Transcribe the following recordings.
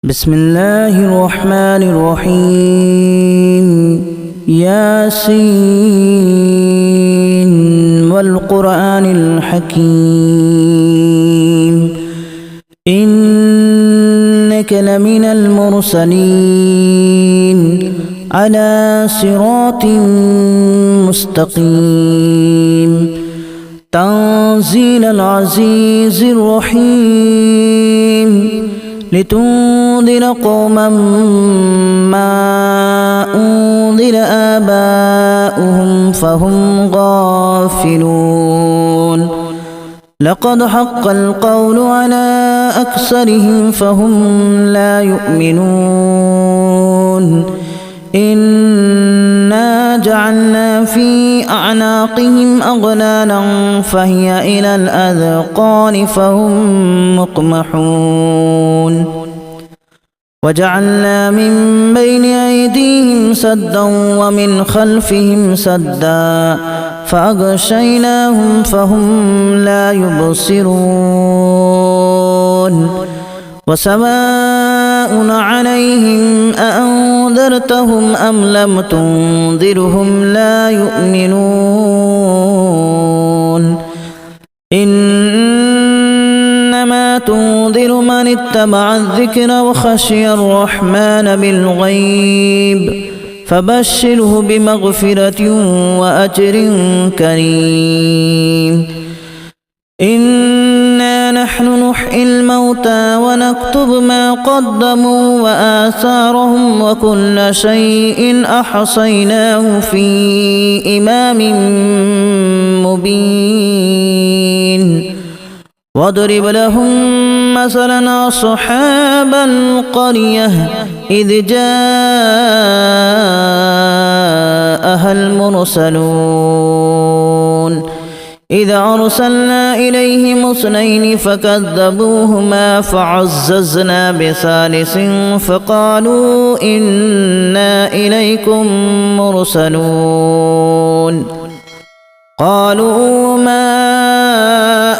بسم الله الرحمن الرحيم ياسين والقرآن الحكيم إنك لمن المرسلين على صراط مستقيم تنزيل العزيز الرحيم لتنذر قوما ما أنذر آباؤهم فهم غافلون لقد حق القول على أكثرهم فهم لا يؤمنون إنا جعلنا في أعناقهم أغلالا فهي إلى الأذقان فهم مقمحون وجعلنا من بين أيديهم سدا ومن خلفهم سدا فأغشيناهم فهم لا يبصرون وسواء عليهم أأنذرتهم أم لم تنذرهم لا يؤمنون إنما تنذر من اتبع الذكر وخشي الرحمن بالغيب فبشره بمغفرة وأجر كريم إنا نحن نحيي الموتى ونكتب ما قدموا وآثارهم وكل شيء أحصيناه في إمام مبين واضرب لهم مثلا أصحاب القرية إذ جاءها المرسلون إذا أرسلنا إليهم اثنين فكذبوهما فعززنا بثالث فقالوا إنا إليكم مرسلون قالوا ما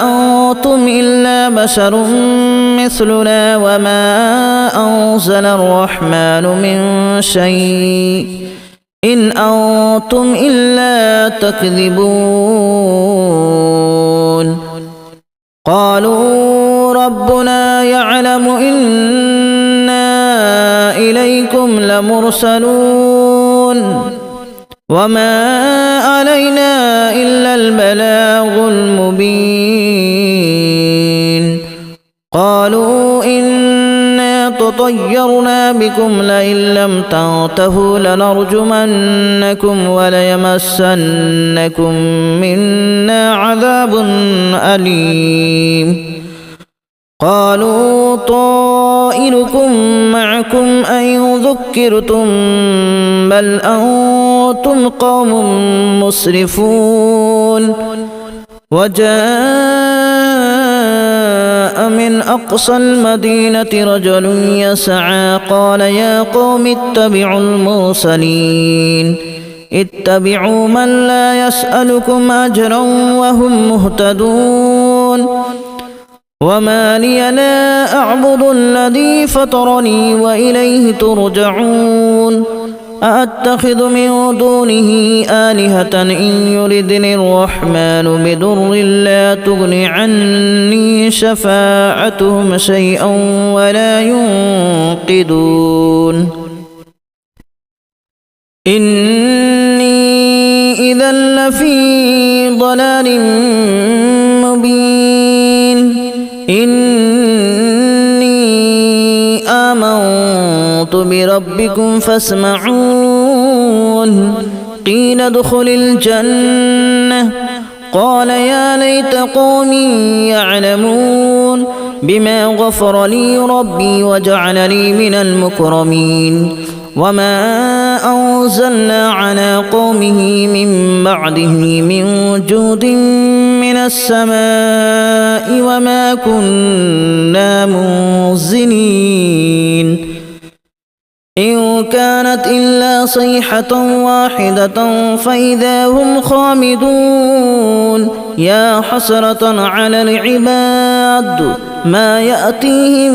أنتم إلا بشر مثلنا وما أنزل الرحمن من شيء إن أنتم إلا تكذبون قالوا ربنا يعلم إنا إليكم لمرسلون وما علينا إلا البلاغ المبين قالوا إنا تطيرنا بكم لئن لم تنتهوا لنرجمنكم وليمسنكم منا عذاب أليم قالوا طائركم معكم أن ذكرتم بل أنتم قوم مسرفون وجاء من أقصى المدينة رجل يسعى قال يا قوم اتبعوا المرسلين اتبعوا من لا يسألكم أجرا وهم مهتدون وما لي لا أعبد الذي فطرني وإليه ترجعون أأتخذ من دونه آلهة إن يردني الرحمن بضر لا تغن عني شفاعتهم شيئا ولا ينقذون إني إذا لفي ضلال مبين إني آمنت بربكم فاسمعون قيل ادخل الجنة قال يا ليت قومي يعلمون بما غفر لي ربي وجعلني من المكرمين وما أنزلنا على قومه من بعده من جود من السماء وما كنا منزلين إن كانت إلا صيحة واحدة فإذا هم خامدون يا حسرة على العباد ما يأتيهم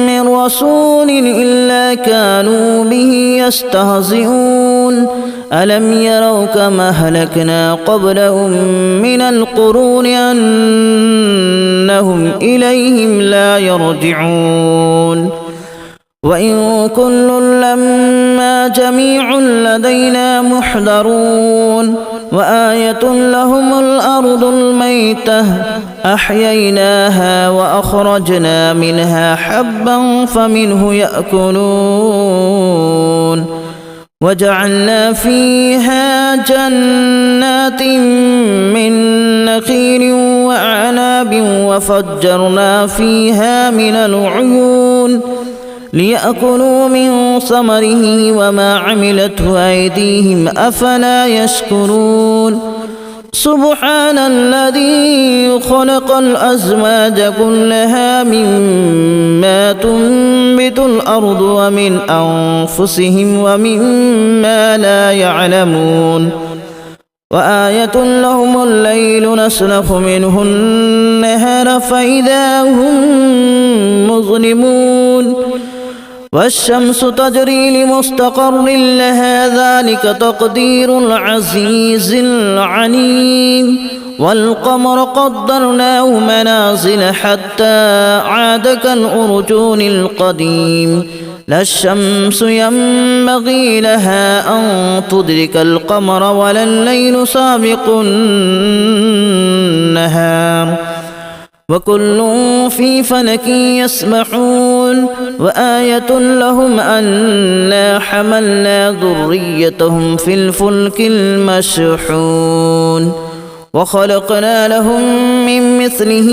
من رسول إلا كانوا به يستهزئون ألم يروا كما أهلكنا قبلهم من القرون أنهم إليهم لا يرجعون وإن كل لما جميع لدينا محضرون وآية لهم الأرض الميتة أحييناها وأخرجنا منها حبا فمنه يأكلون وجعلنا فيها جنات من نخيل وأعناب وفجرنا فيها من العيون ليأكلوا من ثمره وما عملته أيديهم أفلا يشكرون سبحان الذي خلق الأزواج كلها مما تنبت الأرض ومن أنفسهم ومما لا يعلمون وآية لهم الليل نسلخ منه النهار فإذا هم مظلمون والشمس تجري لمستقر لها ذلك تقدير العزيز العليم والقمر قدرناه منازل حتى عاد كالأرجون القديم لا الشمس ينبغي لها أن تدرك القمر ولا الليل سابق النهار وكل في فلك يسبحون وآية لهم أنا حملنا ذريتهم في الفلك المشحون وخلقنا لهم من مثله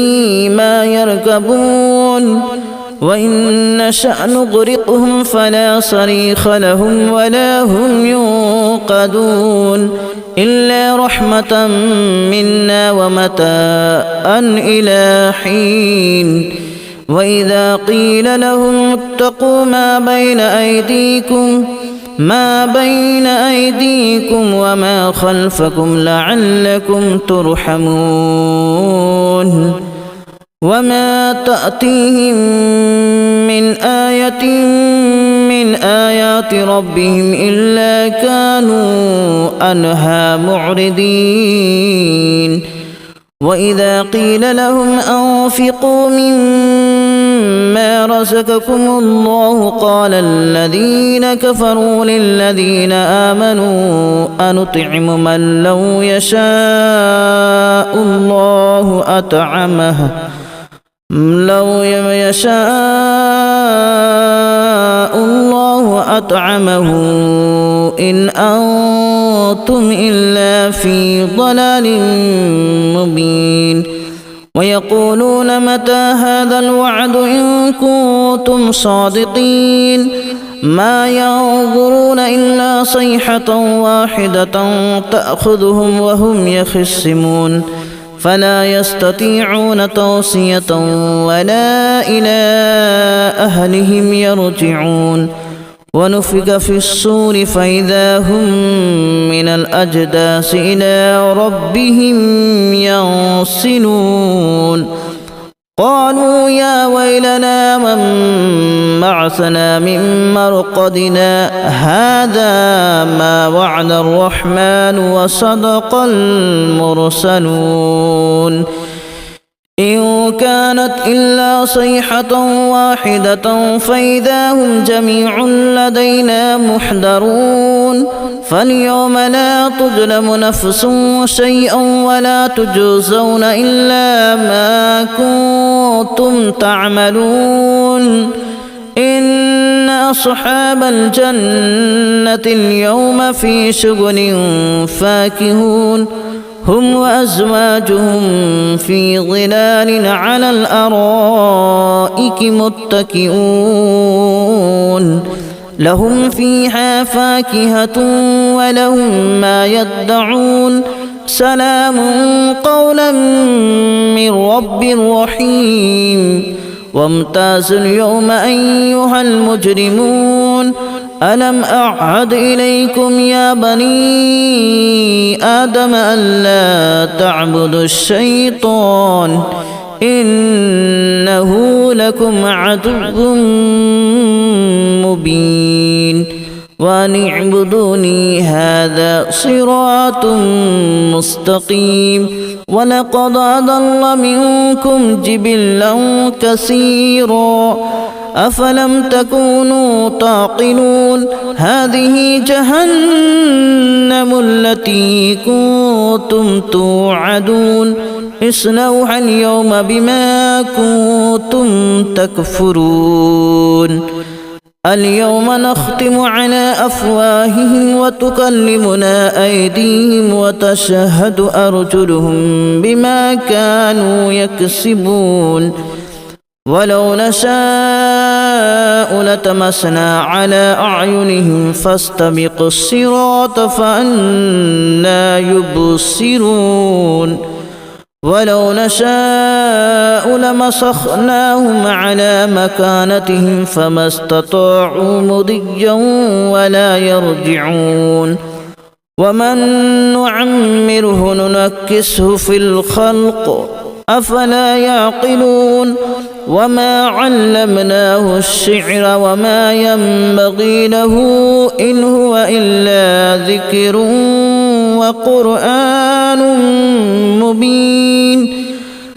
ما يركبون وإن نشأ نغرقهم فلا صريخ لهم ولا هم ينقذون إلا رحمة منا ومتاعا إلى حين وإذا قيل لهم اتقوا ما بين أيديكم وما خلفكم لعلكم ترحمون وما تأتيهم من آية من آيات ربهم إلا كانوا عنها معرضين وإذا قيل لهم أنفقوا مما رزقكم الله قال الذين كفروا للذين آمنوا أنطعم من لو يشاء الله أطعمه إن أنتم إلا في ضلال مبين ويقولون متى هذا الوعد إن كنتم صادقين ما ينظرون إلا صيحة واحدة تأخذهم وهم يخصمون فلا يستطيعون توصية ولا إلى أهلهم يرجعون ونفخ في الصور فإذا هم من الأجداث إلى ربهم ينسلون قالوا يا ويلنا من بعثنا من مرقدنا هذا ما وعد الرحمن وصدق المرسلون إن كانت إلا صيحة واحدة فإذا هم جميع لدينا محضرون فاليوم لا تظلم نفس شيئا ولا تجزون إلا ما كنتم تعملون إن أصحاب الجنة اليوم في شغل فاكهون هم وأزواجهم في ظلال على الأرائك متكئون لهم فيها فاكهة ولهم ما يدعون سلام قولا من رب رحيم وامتازوا اليوم أيها المجرمون ألم أعهد إليكم يا بني آدم ألا تعبدوا الشيطان إنه لكم عدو مبين وأن اعبدوني هذا صراط مستقيم ولقد أضل منكم جبلا كثيرا أفلم تكونوا تعقلون هذه جهنم التي كنتم توعدون اصلوها اليوم بما كنتم تكفرون اليوم نختم على أفواههم وتكلمنا أيديهم وتشهد أرجلهم بما كانوا يكسبون ولو نشاء لتمسنا على أعينهم فاستبقوا الصراط فأنى يبصرون ولو نشاء لمسخناهم على مكانتهم فما استطاعوا مضيا ولا يرجعون ومن نعمره ننكسه في الخلق أفلا يعقلون وما علمناه الشعر وما ينبغي له إن هو إلا ذكر وقرآن مبين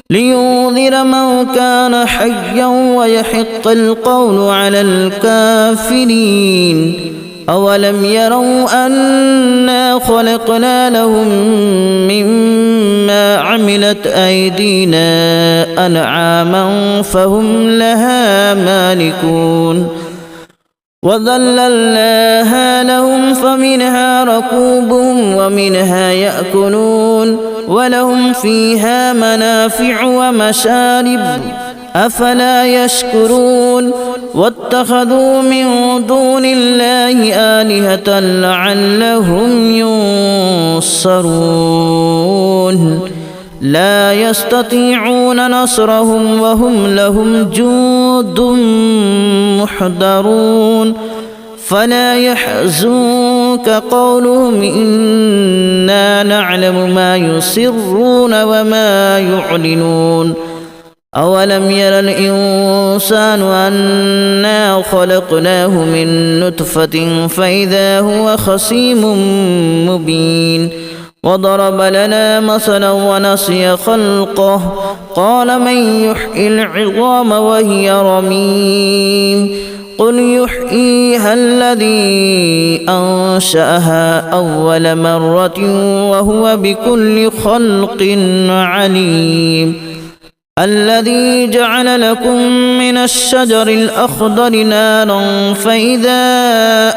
لينذر من كان حيا ويحق القول على الكافرين أولم يروا أنا خلقنا لهم مما عملت أيدينا أنعاما فهم لها مالكون وذللناها لهم فمنها ركوبهم ومنها يأكلون ولهم فيها منافع ومشارب أفلا يشكرون واتخذوا من دون الله آلهة لعلهم ينصرون لا يستطيعون نصرهم وهم لهم جند محضرون فلا يحزنك قولهم إنا نعلم ما يسرون وما يعلنون أولم ير الإنسان أنا خلقناه من نطفة فإذا هو خصيم مبين وضرب لنا مثلا ونسي خلقه قال من يحيي العظام وهي رميم قل يحييها الذي أنشأها أول مرة وهو بكل خلق عليم الذي جعل لكم من الشجر الأخضر نارا فإذا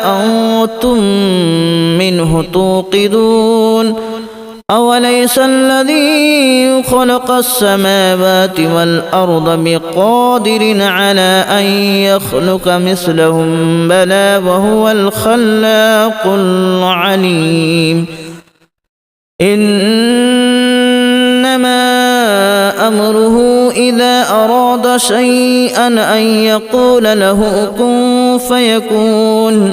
أنتم منه توقدون أوليس الذي خلق السماوات والأرض بقادر على أن يخلق مثلهم بلى وهو الخلاق العليم إنما أمره إذا أراد شيئا أن يقول له كن فيكون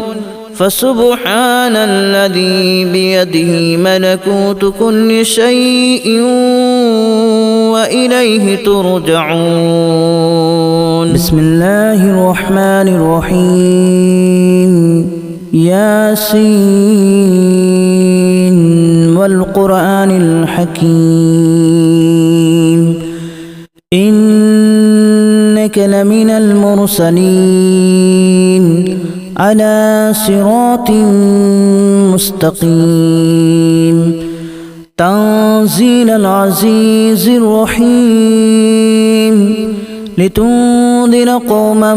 فسبحان الذي بيده ملكوت كل شيء وإليه ترجعون بسم الله الرحمن الرحيم ياسين والقرآن الحكيم إنك لمن المرسلين على صراط مستقيم تنزيل العزيز الرحيم لتنذر قوما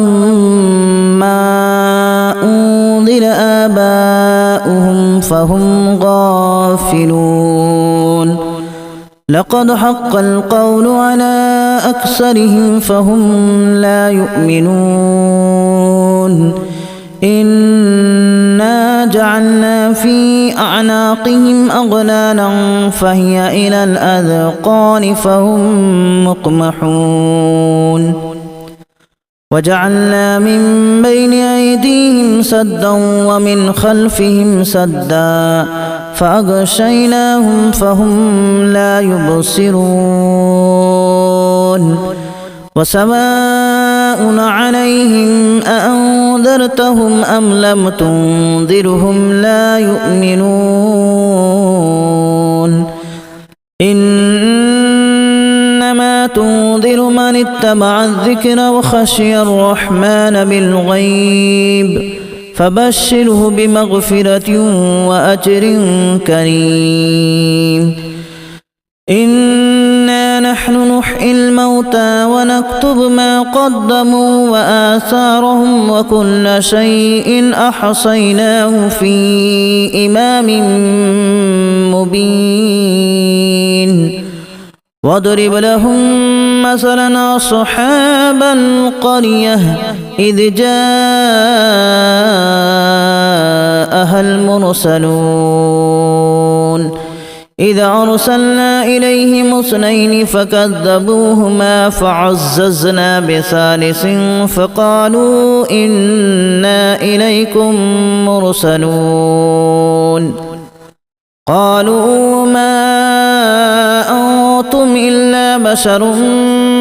ما أنذر آباؤهم فهم غافلون لقد حق القول على أكثرهم فهم لا يؤمنون إنا جعلنا في أعناقهم أغلالا فهي إلى الأذقان فهم مقمحون وجعلنا من بين أيديهم سدا ومن خلفهم سدا فأغشيناهم فهم لا يبصرون وسواء عليهم أأنذرتهم أم لم تنذرهم لا يؤمنون إنما تنذر من اتبع الذكر وخشي الرحمن بالغيب فبشره بمغفرة وأجر كريم إنا نحن نحيي الموتى ونكتب ما قدموا وآثارهم وكل شيء أحصيناه في إمام مبين واضرب لهم مثلا أصحاب القرية إذ جاءها المرسلون إذ أرسلنا إليهم اثنين فكذبوهما فعززنا بثالث فقالوا إنا إليكم مرسلون قالوا ما أنتم إلا بشر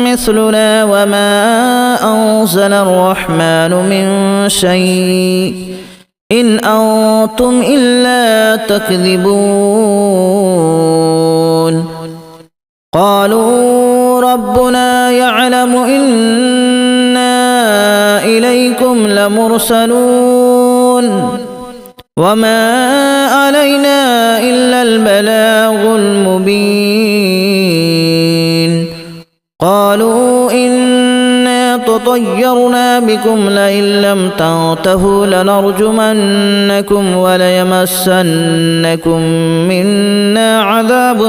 مثلنا وما أنزل الرحمن من شيء إن أنتم إلا تكذبون قالوا ربنا يعلم إنا إليكم لمرسلون وما علينا إلا البلاغ المبين قالوا إنا تطيرنا بكم لئن لم تنتهوا لنرجمنكم وليمسنكم منا عذاب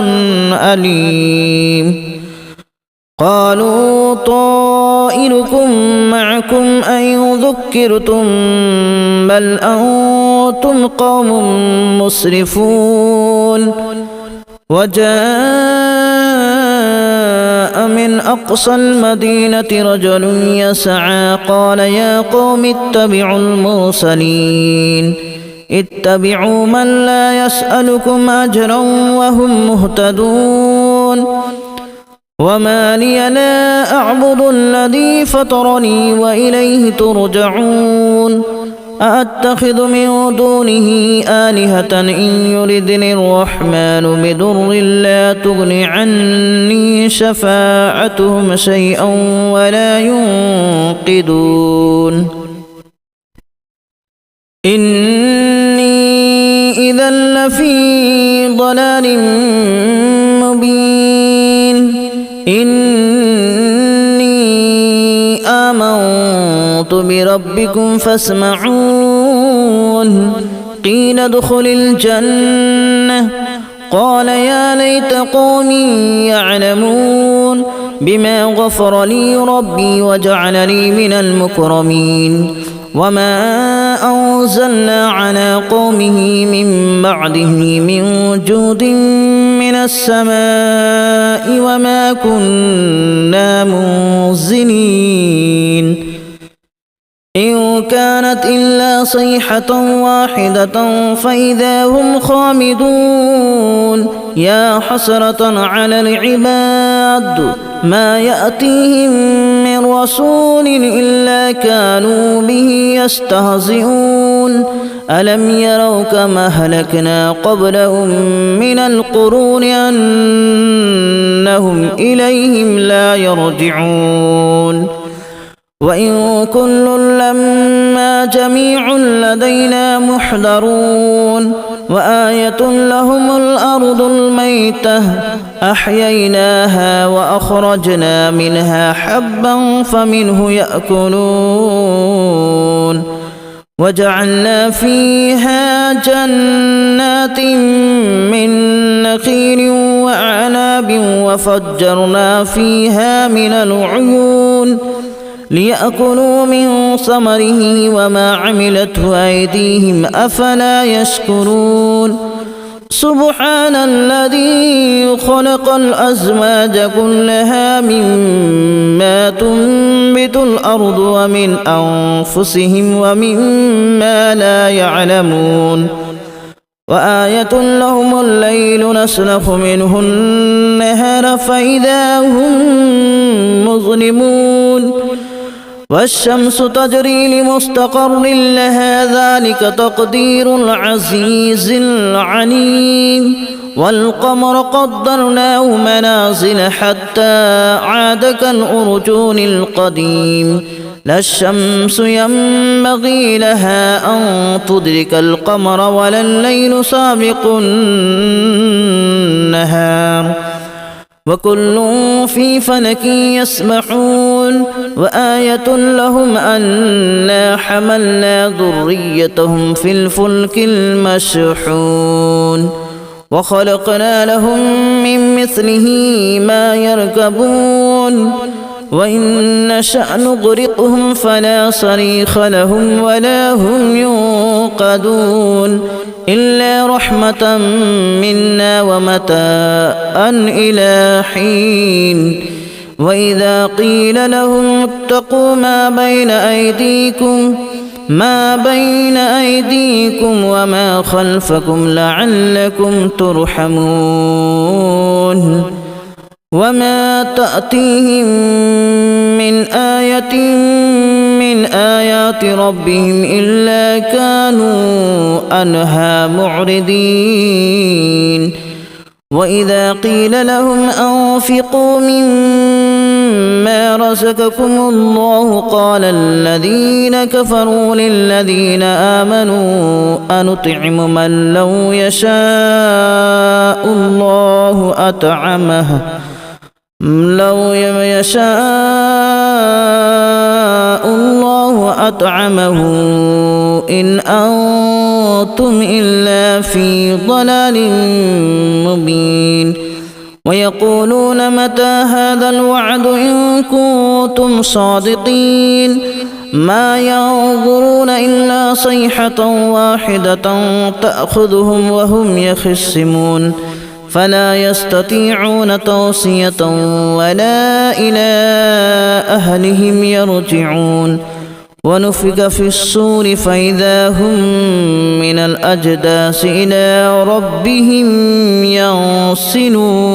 أليم قالوا طائركم معكم أن ذكرتم بل أنتم قوم مسرفون وجاء من أقصى المدينة رجل يسعى قال يا قوم اتبعوا المرسلين اتبعوا من لا يسألكم أجرا وهم مهتدون وما لي لا أعبد الذي فطرني وإليه ترجعون أأتخذ من دونه آلهة إن يردني الرحمن بضر لا تغن عني شفاعتهم شيئا ولا ينقذون إني إذا لفي ضلال مبين إني آمنت بربكم فاسمعون قيل ادخل الجنة قال يا ليت قومي يعلمون بما غفر لي ربي وجعلني من المكرمين وما أنزلنا على قومه من بعده من جود من السماء وما كنا منزلين إن كانت إلا صيحة واحدة فإذا هم خامدون يا حسرة على العباد ما يأتيهم من رسول إلا كانوا به يستهزئون ألم يروا كما أهلكنا قبلهم من القرون أنهم إليهم لا يرجعون وإن كل لما جميع لدينا محضرون وآية لهم الأرض الميتة أحييناها وأخرجنا منها حبا فمنه يأكلون وجعلنا فيها جنات من نخيل وأعناب وفجرنا فيها من العيون ليأكلوا من ثمره وما عملته أيديهم أفلا يشكرون سبحان الذي خلق الأزواج كلها مما تنبت الأرض ومن أنفسهم ومما لا يعلمون وآية لهم الليل نسلخ منه النهار فإذا هم مظلمون والشمس تجري لمستقر لها ذلك تقدير العزيز العليم والقمر قدرناه منازل حتى عاد كالأرجون القديم لا الشمس ينبغي لها أن تدرك القمر ولا الليل سابق النهار وكل في فلك يسبحون وآية لهم أنا حملنا ذريتهم في الفلك المشحون وخلقنا لهم من مثله ما يركبون وإن نشأ نغرقهم فلا صريخ لهم ولا هم ينقذون إلا رحمة منا ومتاعا إلى حين وإذا قيل لهم اتقوا ما بين أيديكم وما خلفكم لعلكم ترحمون وما تأتيهم من آية من آيات ربهم إلا كانوا عنها معرضين وإذا قيل لهم أنفقوا مما رزقكم الله قال الذين كفروا للذين آمنوا أنطعم من لو يشاء الله أطعمه إن أنتم إلا في ضلال مبين ويقولون متى هذا الوعد إن كنتم صادقين ما ينظرون إلا صيحة واحدة تأخذهم وهم يخصمون فلا يستطيعون توصية ولا إلى أهلهم يرجعون ونفخ في الصور فإذا هم من الأجداث إلى ربهم ينسلون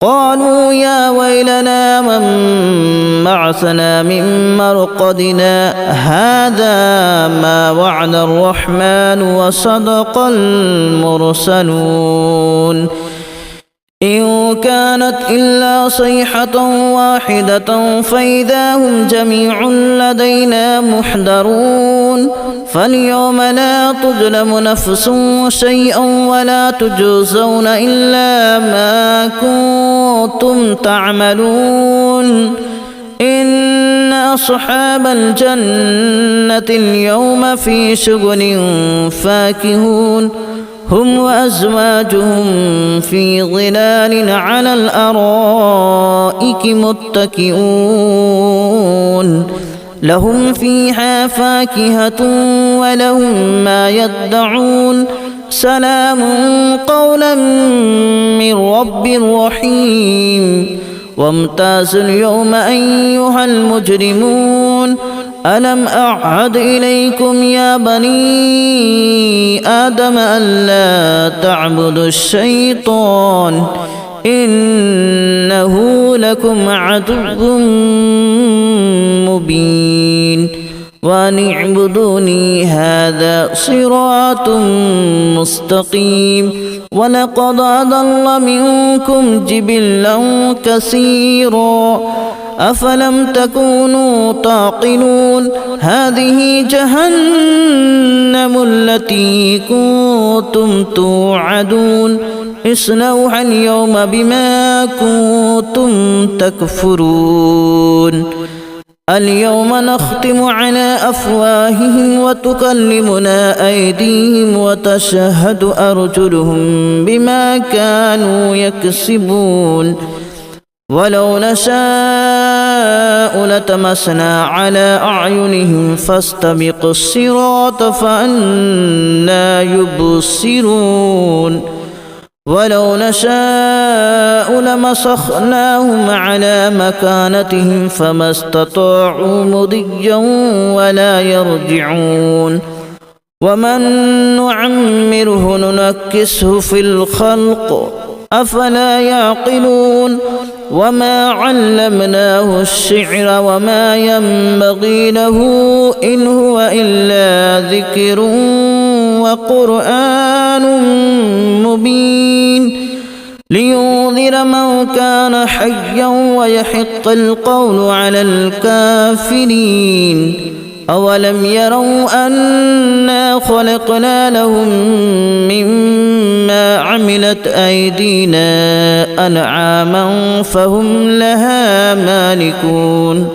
قالوا يا ويلنا من بعثنا من مرقدنا هذا ما وعد الرحمن وصدق المرسلون إن كانت إلا صيحة واحدة فإذا هم جميع لدينا محضرون فاليوم لا تظلم نفس شيئا ولا تجزون إلا ما كنتم تعملون إن أصحاب الجنة اليوم في شغل فاكهون هم وأزواجهم في ظلال على الأرائك متكئون لهم فيها فاكهة ولهم ما يدعون سلام قولا من رب رحيم وامتازوا اليوم أيها المجرمون ألم أعهد إليكم يا بني آدم ألا تعبدوا الشيطان إنه لكم عدو مبين وأن اعبدوني هذا صراط مستقيم ولقد أضل منكم جبلا كثيرا أفلم تكونوا تعقلون هذه جهنم التي كنتم توعدون اصلوها اليوم بما كنتم تكفرون اليوم نختم على أفواههم وتكلمنا أيديهم وتشهد أرجلهم بما كانوا يكسبون ولو نشاء لتمسنا على أعينهم فاستبقوا الصراط فأنى يبصرون ولو نشاء لمسخناهم على مكانتهم فما استطاعوا مضيا ولا يرجعون ومن نعمره ننكسه في الخلق أفلا يعقلون وما علمناه الشعر وما ينبغي له إن هو إلا ذكر وقرآن مبين لينذر من كان حيا ويحق القول على الكافرين أولم يروا أنا خلقنا لهم مما عملت أيدينا أنعاما فهم لها مالكون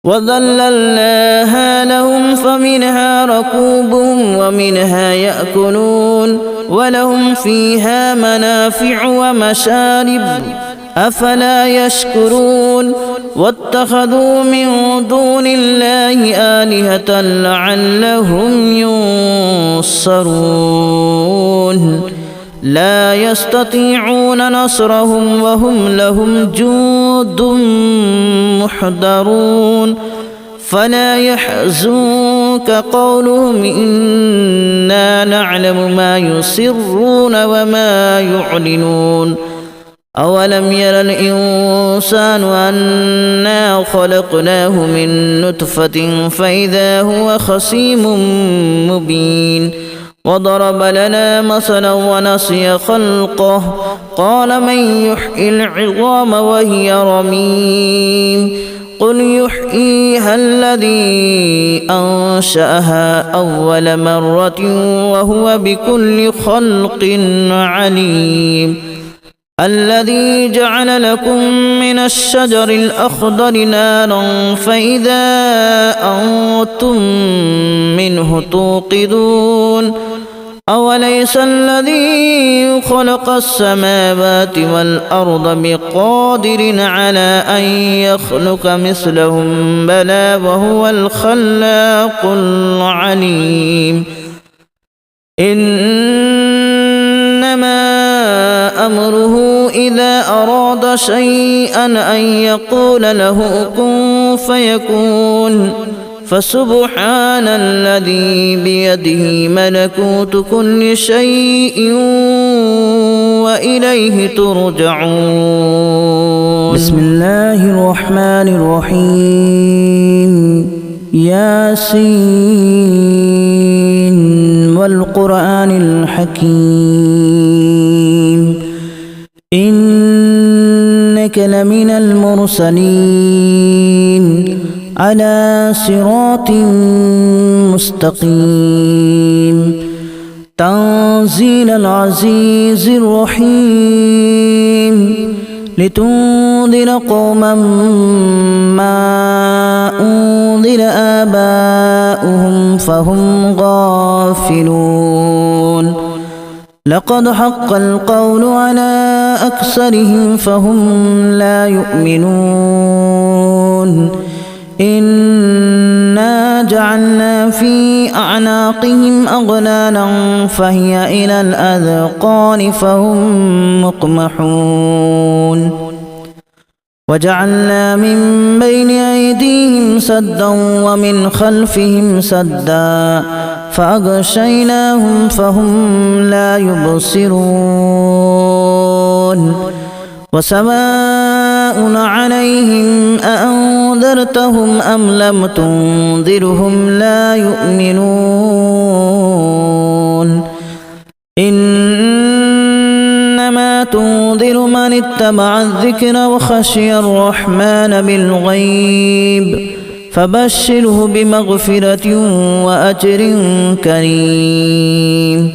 وذللناها لهم فمنها ركوبهم ومنها يأكلون ولهم فيها منافع ومشارب أفلا يشكرون واتخذوا من دون الله آلهة لعلهم ينصرون لا يستطيعون نصرهم وهم لهم جند محضرون فلا يحزنك قولهم إنا نعلم ما يسرون وما يعلنون أولم ير الإنسان أنا خلقناه من نطفة فإذا هو خصيم مبين وضرب لنا مثلا ونسي خلقه قال من يحيي العظام وهي رميم قل يحييها الذي أنشأها أول مرة وهو بكل خلق عليم الذي جعل لكم من الشجر الأخضر نارا فإذا أنتم منه توقدون أوليس الذي خلق السماوات والأرض بقادر على أن يخلق مثلهم بلى وهو الخلاق العليم إنما أمره إذا أراد شيئا أن يقول له كن فيكون فسبحان الذي بيده ملكوت كل شيء وإليه ترجعون بسم الله الرحمن الرحيم ياسين والقرآن الحكيم إنك لمن المرسلين على صراط مستقيم تنزيل العزيز الرحيم لتنذر قوما ما أنذر آباؤهم فهم غافلون لقد حق القول على أكثرهم فهم لا يؤمنون إنا جعلنا في أعناقهم أغلالا فهي إلى الأذقان فهم مقمحون وجعلنا من بين أيديهم سدا ومن خلفهم سدا فأغشيناهم فهم لا يبصرون وسواء عليهم أأنذرتهم أم لم تنذرهم لا يؤمنون إنما تنذر من اتبع الذكر وخشي الرحمن بالغيب فبشره بمغفرة وأجر كريم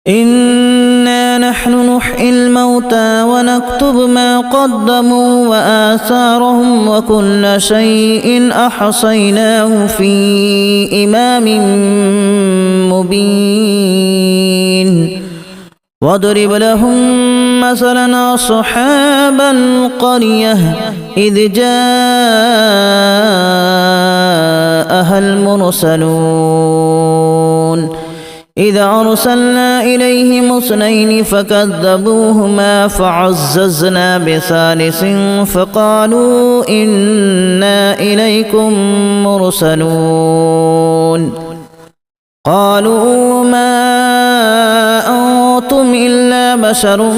إنا نحن نحيي الموتى ونكتب ما قدموا وآثارهم وكل شيء أحصيناه في إمام مبين واضرب لهم مثلا أصحاب القرية إذ جاءها المرسلون إذا أرسلنا إليهم اثنين فكذبوهما فعززنا بثالث فقالوا إنا إليكم مرسلون قالوا ما أنتم إلا بشر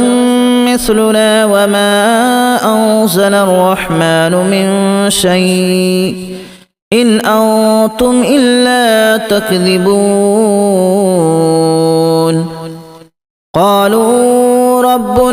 مثلنا وما أنزل الرحمن من شيء إن أنتم إلا تكذبون قالوا ربنا